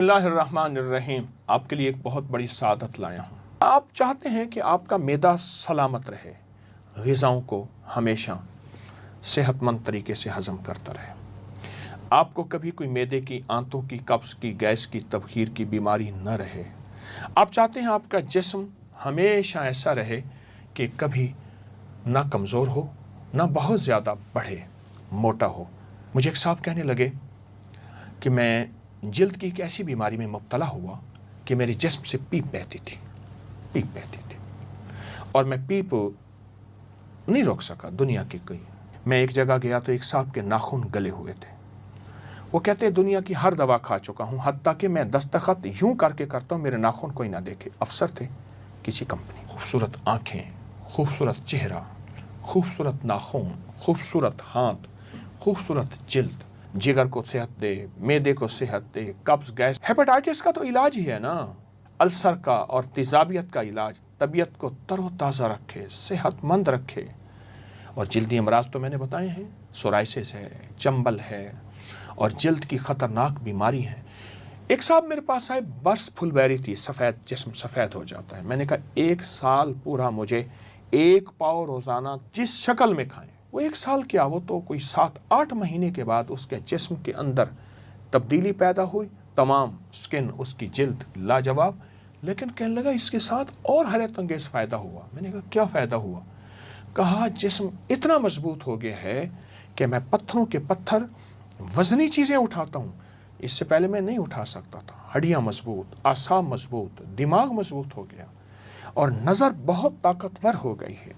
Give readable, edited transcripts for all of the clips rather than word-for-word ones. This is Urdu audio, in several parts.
اللہ الرحمن الرحیم، آپ کے لیے ایک بہت بڑی سعادت لایا ہوں۔ آپ چاہتے ہیں کہ آپ کا معدہ سلامت رہے، غذاؤں کو ہمیشہ صحت مند طریقے سے ہضم کرتا رہے، آپ کو کبھی کوئی معدے کی، آنتوں کی، قبض کی، گیس کی، تبخیر کی بیماری نہ رہے۔ آپ چاہتے ہیں آپ کا جسم ہمیشہ ایسا رہے کہ کبھی نہ کمزور ہو، نہ بہت زیادہ بڑھے، موٹا ہو۔ مجھے ایک صاحب کہنے لگے کہ میں جلد کی ایک ایسی بیماری میں مبتلا ہوا کہ میرے جسم سے پیپ بہتی تھی اور میں پیپ نہیں روک سکا دنیا کی کوئی۔ میں ایک جگہ گیا تو ایک صاحب کے ناخن گلے ہوئے تھے۔ وہ کہتے ہیں دنیا کی ہر دوا کھا چکا ہوں، حتیٰ کہ میں دستخط یوں کر کے کرتا ہوں میرے ناخن کوئی نہ دیکھے۔ افسر تھے کسی کمپنی، خوبصورت آنکھیں، خوبصورت چہرہ، خوبصورت ناخن، خوبصورت ہاتھ، خوبصورت جلد، جگر کو صحت دے، معدے کو صحت دے، قبض، گیس، ہیپاٹائٹس کا تو علاج ہی ہے نا، السر کا اور تیزابیت کا علاج، طبیعت کو تر و تازہ رکھے، صحت مند رکھے۔ اور جلدی امراض تو میں نے بتائے ہیں، سورائسس ہے، چنبل ہے اور جلد کی خطرناک بیماری ہے۔ ایک صاحب میرے پاس آئے، برس پھل بیری تھی، سفید جسم سفید ہو جاتا ہے۔ میں نے کہا 1 سال پورا مجھے 1 پاؤ روزانہ جس شکل میں کھائیں۔ وہ 1 سال کیا، وہ تو کوئی 7-8 مہینے کے بعد اس کے جسم کے اندر تبدیلی پیدا ہوئی، تمام سکن، اس کی جلد لاجواب۔ لیکن کہنے لگا اس کے ساتھ اور حیرت انگیز فائدہ ہوا۔ میں نے کہا کیا فائدہ ہوا؟ کہا جسم اتنا مضبوط ہو گیا ہے کہ میں پتھروں کے پتھر، وزنی چیزیں اٹھاتا ہوں، اس سے پہلے میں نہیں اٹھا سکتا تھا۔ ہڈیاں مضبوط، اعصاب مضبوط، دماغ مضبوط ہو گیا اور نظر بہت طاقتور ہو گئی ہے۔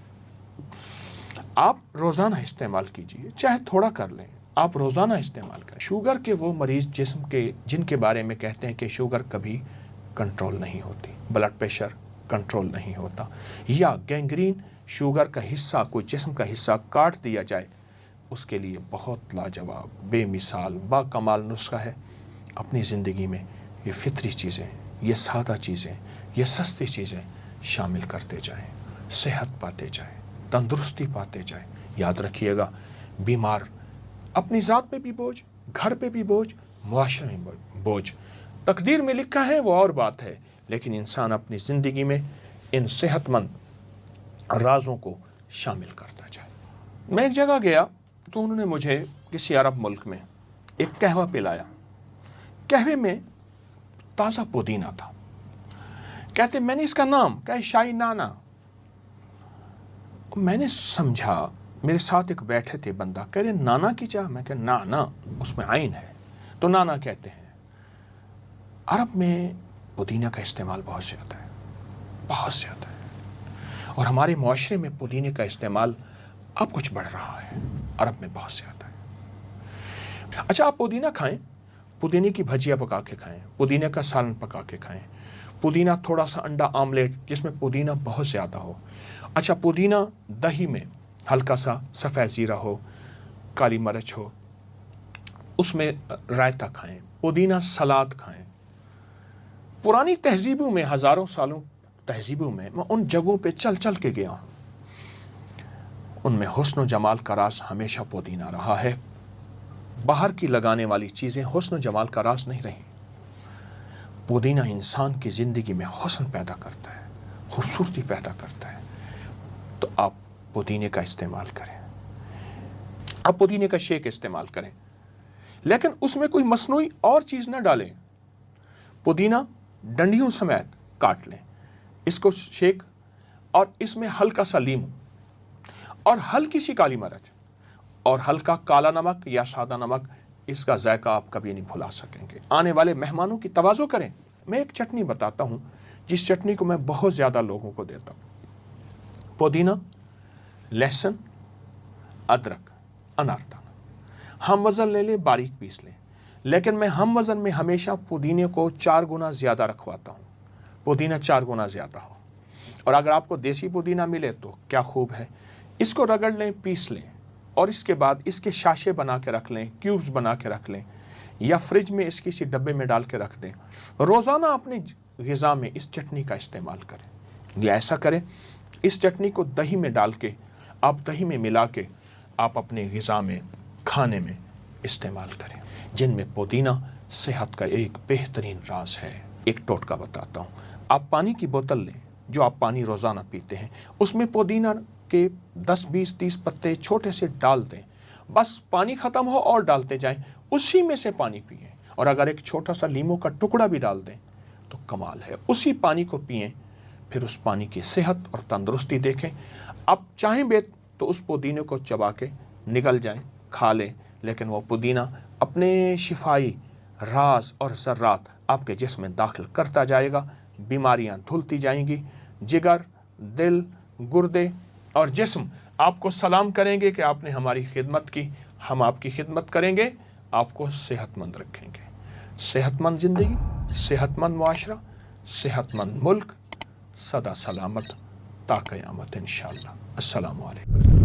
آپ روزانہ استعمال کیجئے، چاہے تھوڑا کر لیں، آپ روزانہ استعمال کریں۔ شوگر کے وہ مریض جسم کے جن کے بارے میں کہتے ہیں کہ شوگر کبھی کنٹرول نہیں ہوتی، بلڈ پریشر کنٹرول نہیں ہوتا، یا گینگرین، شوگر کا حصہ، کوئی جسم کا حصہ کاٹ دیا جائے، اس کے لیے بہت لاجواب، بے مثال، با کمال نسخہ ہے۔ اپنی زندگی میں یہ فطری چیزیں، یہ سادہ چیزیں، یہ سستی چیزیں شامل کرتے جائیں، صحت پاتے جائیں، تندرستی پاتے جائیں۔ یاد رکھیے گا، بیمار اپنی ذات پہ بھی بوجھ، گھر پہ بھی بوجھ، معاشرے میں بوجھ۔ تقدیر میں لکھا ہے وہ اور بات ہے، لیکن انسان اپنی زندگی میں ان صحت مند رازوں کو شامل کرتا جائے۔ میں ایک جگہ گیا تو انہوں نے مجھے کسی عرب ملک میں ایک قہوہ پلایا۔ قہوے میں تازہ پودینہ تھا۔ کہتے میں نے اس کا نام کہا شاہی نانا۔ میں نے سمجھا، میرے ساتھ ایک بیٹھے تھے بندہ، کہہ رہے نانا کی چاہ؟ میں کہ نانا اس میں عین ہے تو نانا کہتے ہیں۔ عرب میں پودینہ کا استعمال بہت زیادہ ہے، بہت زیادہ ہے، اور ہمارے معاشرے میں پودینے کا استعمال اب کچھ بڑھ رہا ہے، عرب میں بہت زیادہ ہے۔ اچھا، آپ پودینہ کھائیں، پودینے کی بھجیا پکا کے کھائیں، پودینے کا سالن پکا کے کھائیں، پودینہ تھوڑا سا انڈا آملیٹ جس میں پودینہ بہت زیادہ ہو۔ اچھا، پودینہ دہی میں ہلکا سا سفید زیرہ ہو، کالی مرچ ہو، اس میں رائتہ کھائیں، پودینہ سلاد کھائیں۔ پرانی تہذیبوں میں، ہزاروں سالوں تہذیبوں میں ان جگہوں پہ چل چل کے گیا ہوں، ان میں حسن و جمال کا راز ہمیشہ پودینہ رہا ہے۔ باہر کی لگانے والی چیزیں حسن و جمال کا راز نہیں رہی۔ پودینہ انسان کی زندگی میں حسن پیدا کرتا ہے، خوبصورتی پیدا کرتا ہے۔ تو آپ پودینے کا استعمال کریں، آپ پودینے کا شیک استعمال کریں، لیکن اس میں کوئی مصنوعی اور چیز نہ ڈالیں۔ پودینہ ڈنڈیوں سمیت کاٹ لیں، اس کو شیک، اور اس میں ہلکا سا لیمو اور ہلکی سی کالی مرچ اور ہلکا کالا نمک یا سادہ نمک، اس کا ذائقہ آپ کبھی نہیں بھلا سکیں گے۔ آنے والے مہمانوں کی تواضع کریں۔ میں ایک چٹنی بتاتا ہوں جس چٹنی کو میں بہت زیادہ لوگوں کو دیتا ہوں۔ پودینہ، لہسن، ادرک، اناردانہ، ہم وزن لے لیں، باریک پیس لیں، لیکن میں ہم وزن میں ہمیشہ پودینے کو 4 گنا زیادہ رکھواتا ہوں، پودینہ 4 گنا زیادہ ہو۔ اور اگر آپ کو دیسی پودینہ ملے تو کیا خوب ہے۔ اس کو رگڑ لیں، پیس لیں، اور اس کے بعد اس کے شاشے بنا کے رکھ لیں، کیوبز بنا کے رکھ لیں، یا فریج میں اس کسی ڈبے میں ڈال کے رکھ دیں۔ روزانہ اپنی غذا میں اس چٹنی کا استعمال کریں، یا ایسا کریں اس چٹنی کو دہی میں ڈال کے، آپ دہی میں ملا کے آپ اپنے غذا میں، کھانے میں استعمال کریں، جن میں پودینہ صحت کا ایک بہترین راز ہے۔ ایک ٹوٹکا بتاتا ہوں۔ آپ پانی کی بوتل لیں، جو آپ پانی روزانہ پیتے ہیں، اس میں پودینہ کے 10 20 30 پتے چھوٹے سے ڈال دیں، بس پانی ختم ہو اور ڈالتے جائیں، اسی میں سے پانی پئیں، اور اگر ایک چھوٹا سا لیموں کا ٹکڑا بھی ڈال دیں تو کمال ہے، اسی پانی کو پئیں، پھر اس پانی کی صحت اور تندرستی دیکھیں۔ آپ چاہیں بھی تو اس پودینے کو چبا کے نگل جائیں، کھا لیں، لیکن وہ پودینہ اپنے شفائی راز اور ذرات آپ کے جسم میں داخل کرتا جائے گا، بیماریاں دھلتی جائیں گی، جگر، دل، گردے اور جسم آپ کو سلام کریں گے کہ آپ نے ہماری خدمت کی، ہم آپ کی خدمت کریں گے، آپ کو صحت مند رکھیں گے۔ صحت مند زندگی، صحت مند معاشرہ، صحت مند ملک، سدا سلامت تا قیامت انشاءاللہ۔ السلام علیکم۔